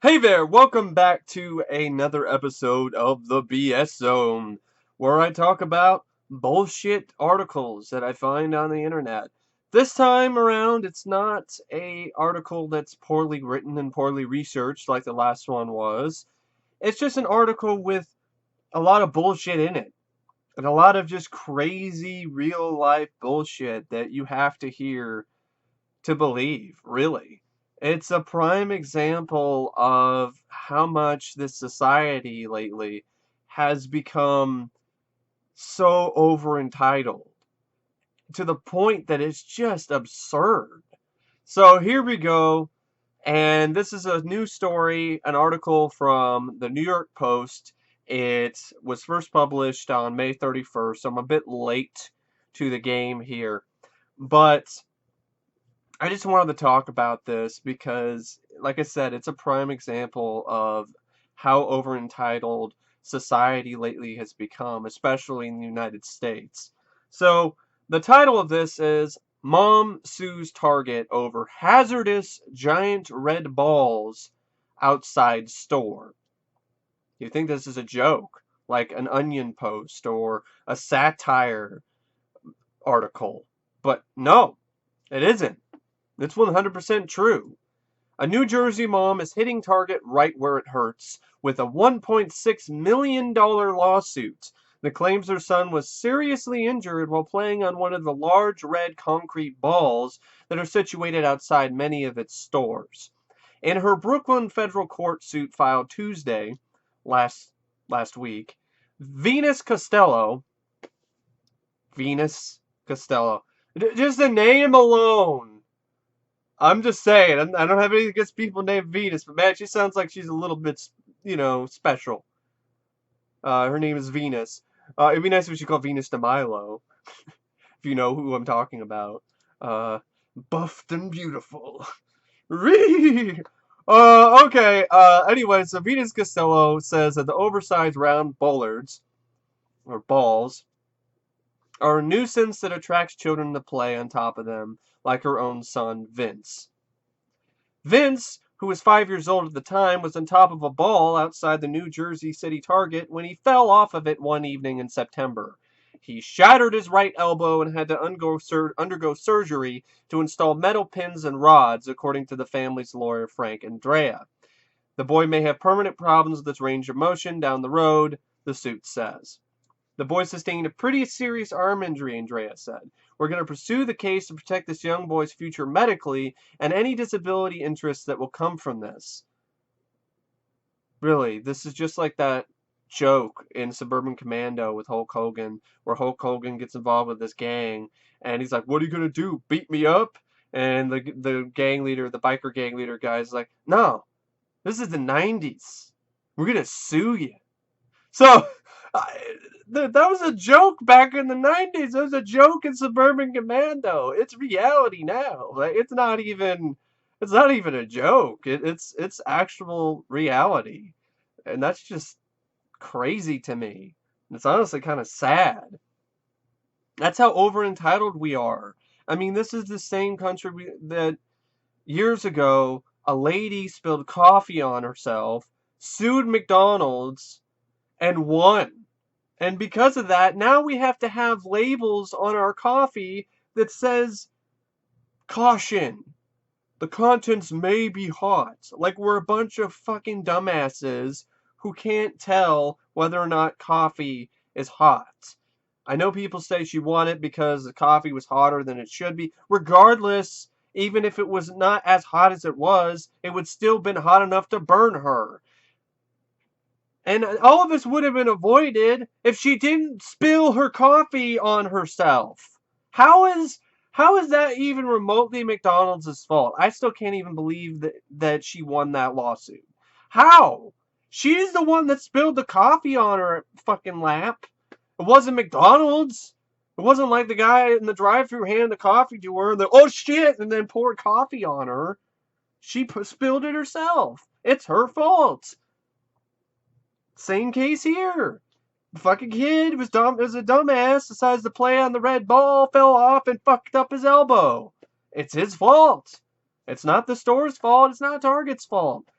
Hey there, welcome back to another episode of the BS Zone, where I talk about bullshit articles that I find on the internet. This time around, it's not a article that's poorly written and poorly researched like the last one was. It's just an article with a lot of bullshit in it, and a lot of just crazy real life bullshit that you have to hear to believe, really. It's a prime example of how much this society lately has become so over entitled to the point that it's just absurd. So here we go. And this is a new story, an article from the New York Post. It was first published on May 31st, so I'm a bit late to the game here. But I just wanted to talk about this because, like I said, it's a prime example of how over entitled society lately has become, especially in the United States. So, the title of this is Mom Sues Target Over Hazardous Giant Red Balls Outside Store. You think this is a joke, like an Onion Post or a satire article, but no, it isn't. It's 100% true. A New Jersey mom is hitting Target right where it hurts with a $1.6 million lawsuit that claims her son was seriously injured while playing on one of the large red concrete balls that are situated outside many of its stores. In her Brooklyn federal court suit filed Tuesday, last last week, Venus Costello, Venus Costello, just the name alone, I'm just saying, I don't have anything against people named Venus, but man, she sounds like she's a little bit, special. Her name is Venus. It'd be nice if she called Venus de Milo, if you know who I'm talking about. Uh, Buffed and beautiful. Ree! Okay, anyway, so Venus Costello says that the oversized round bollards, or balls, are a nuisance that attracts children to play on top of them, like her own son, Vince. Vince, who was 5 years old at the time, was on top of a ball outside the New Jersey City Target when he fell off of it one evening in September. He shattered his right elbow and had to undergo surgery to install metal pins and rods, according to the family's lawyer, Frank Andrea. The boy may have permanent problems with his range of motion down the road, the suit says. The boy sustained a pretty serious arm injury, Andrea said. We're going to pursue the case to protect this young boy's future medically and any disability interests that will come from this. Really, this is just like that joke in Suburban Commando with Hulk Hogan, where Hulk Hogan gets involved with this gang, and he's like, "What are you gonna do? Beat me up?" And the gang leader, the biker gang leader guy, is like, "No, this is the '90s. We're gonna sue you." So that was a joke back in the '90s. It was a joke in Suburban Commando. It's reality now. Like it's not even a joke. It's actual reality, and that's just crazy to me. It's honestly kind of sad. That's how over entitled we are. I mean, this is the same country that years ago a lady spilled coffee on herself, sued McDonald's, and won. And because of that, now we have to have labels on our coffee that says, caution, the contents may be hot. Like we're a bunch of fucking dumbasses who can't tell whether or not coffee is hot. I know people say she won it because the coffee was hotter than it should be. Regardless, even if it was not as hot as it was, it would still been hot enough to burn her. And all of this would have been avoided if she didn't spill her coffee on herself. How is how is that even remotely McDonald's fault? I still can't even believe that she won that lawsuit. How? She's the one that spilled the coffee on her fucking lap. It wasn't McDonald's. It wasn't like the guy in the drive-thru handed the coffee to her and then, oh shit, and then poured coffee on her. She spilled it herself. It's her fault. Same case here. The fucking kid was dumb, was a dumbass, decides to play on the red ball, fell off, and fucked up his elbow. It's his fault. It's not the store's fault. It's not Target's fault.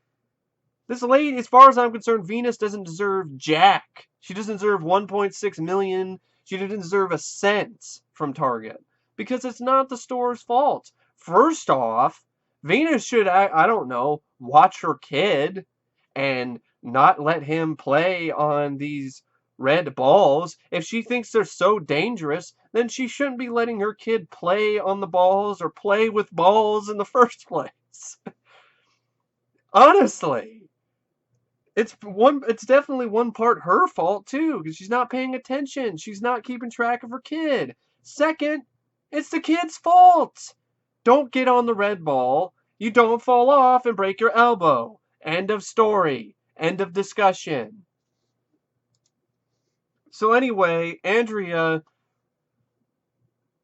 This lady, as far as I'm concerned, Venus doesn't deserve jack. She doesn't deserve 1.6 million. She doesn't deserve a cent from Target because it's not the store's fault. First off, Venus should, I don't know, watch her kid and not let him play on these red balls. If she thinks they're so dangerous, then she shouldn't be letting her kid play on the balls or play with balls in the first place. Honestly. It's definitely one part her fault too, because she's not paying attention. She's not keeping track of her kid. Second, it's the kid's fault. Don't get on the red ball. You don't fall off and break your elbow. End of story. End of discussion. So anyway, Andrea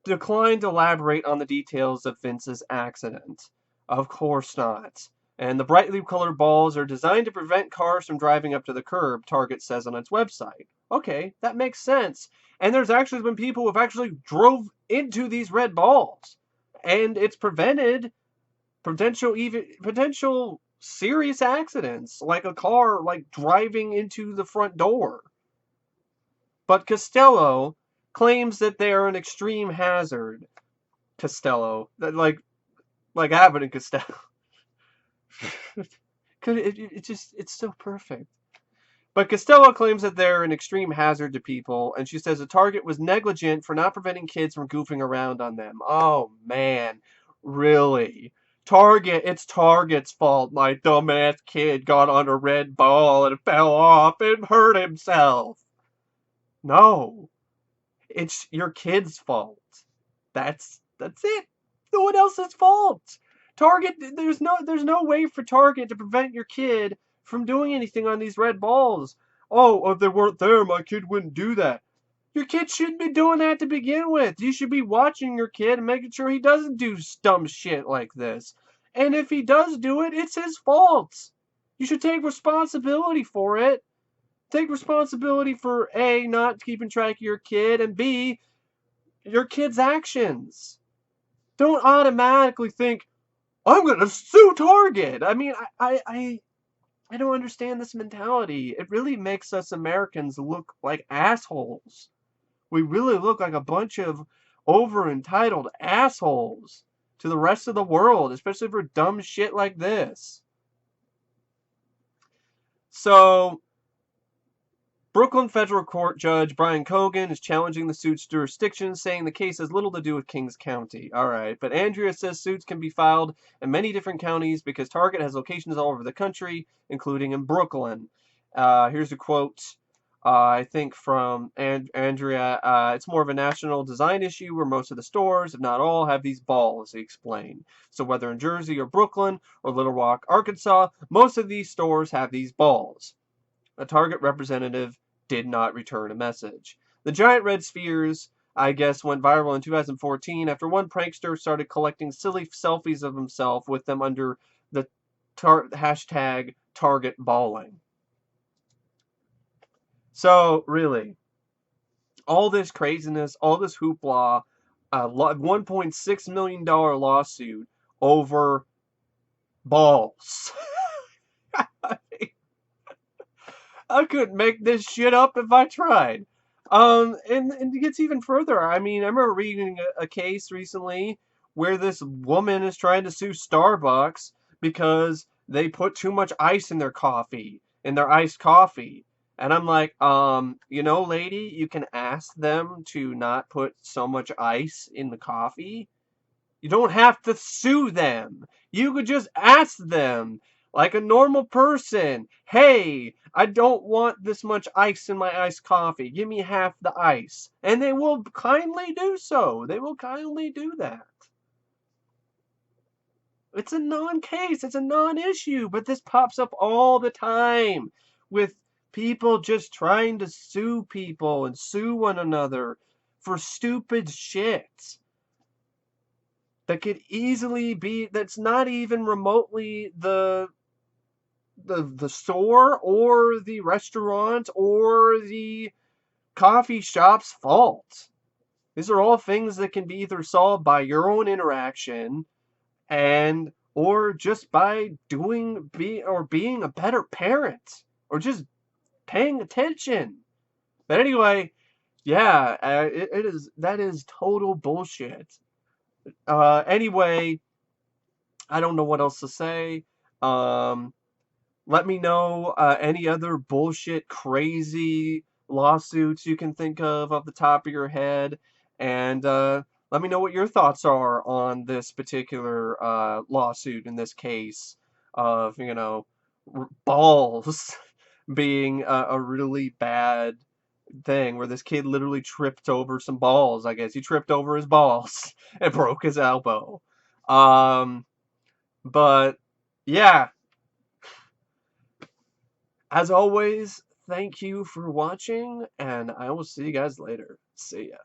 declined to elaborate on the details of Vince's accident. Of course not. And the brightly colored balls are designed to prevent cars from driving up to the curb, Target says on its website. Okay, that makes sense. And there's actually been people who have actually drove into these red balls. And it's prevented potential serious accidents, like a car like driving into the front door. But Costello claims that they are an extreme hazard. Costello, like Abbott and Costello. It's so perfect. But Costello claims that they're an extreme hazard to people, and she says the Target was negligent for not preventing kids from goofing around on them. Oh man, really? It's Target's fault. My dumbass kid got on a red ball and fell off and hurt himself. No, it's your kid's fault. That's it. No one else's fault. Target, there's no way for Target to prevent your kid from doing anything on these red balls. Oh, if they weren't there, my kid wouldn't do that. Your kid shouldn't be doing that to begin with. You should be watching your kid and making sure he doesn't do dumb shit like this. And if he does do it, it's his fault. You should take responsibility for it. Take responsibility for A, not keeping track of your kid, and B, your kid's actions. Don't automatically think, I'm gonna sue Target. I mean, I don't understand this mentality. It really makes us Americans look like assholes. We really look like a bunch of over entitled assholes to the rest of the world, especially for dumb shit like this. So, Brooklyn Federal Court Judge Brian Cogan is challenging the suit's jurisdiction, saying the case has little to do with Kings County. All right, but Andrea says suits can be filed in many different counties because Target has locations all over the country, including in Brooklyn. Here's a quote, I think, from Andrea. It's more of a national design issue where most of the stores, if not all, have these balls, he explained. So whether in Jersey or Brooklyn or Little Rock, Arkansas, most of these stores have these balls. A Target representative did not return a message. The giant red spheres, I guess, went viral in 2014 after one prankster started collecting silly selfies of himself with them under the hashtag Target Balling. So, really, all this craziness, all this hoopla, a $1.6 million lawsuit over balls. I couldn't make this shit up if I tried. And it gets even further. I mean, I remember reading a case recently where this woman is trying to sue Starbucks because they put too much ice in their coffee, in their iced coffee. And I'm like, lady, you can ask them to not put so much ice in the coffee. You don't have to sue them. You could just ask them, like a normal person, hey, I don't want this much ice in my iced coffee. Give me half the ice. And they will kindly do so. They will kindly do that. It's a non-case. It's a non-issue. But this pops up all the time with people just trying to sue people and sue one another for stupid shit. That could easily be, that's not even remotely the store or the restaurant or the coffee shop's fault. These are all things that can be either solved by your own interaction and or just by being a better parent, or just paying attention. But anyway, yeah, that is total bullshit. Anyway, I don't know what else to say. Um, Let me know any other bullshit, crazy lawsuits you can think of off the top of your head, and let me know what your thoughts are on this particular lawsuit in this case of, balls being a really bad thing where this kid literally tripped over some balls. I guess he tripped over his balls and broke his elbow. Um, but yeah, as always, thank you for watching, and I will see you guys later. See ya.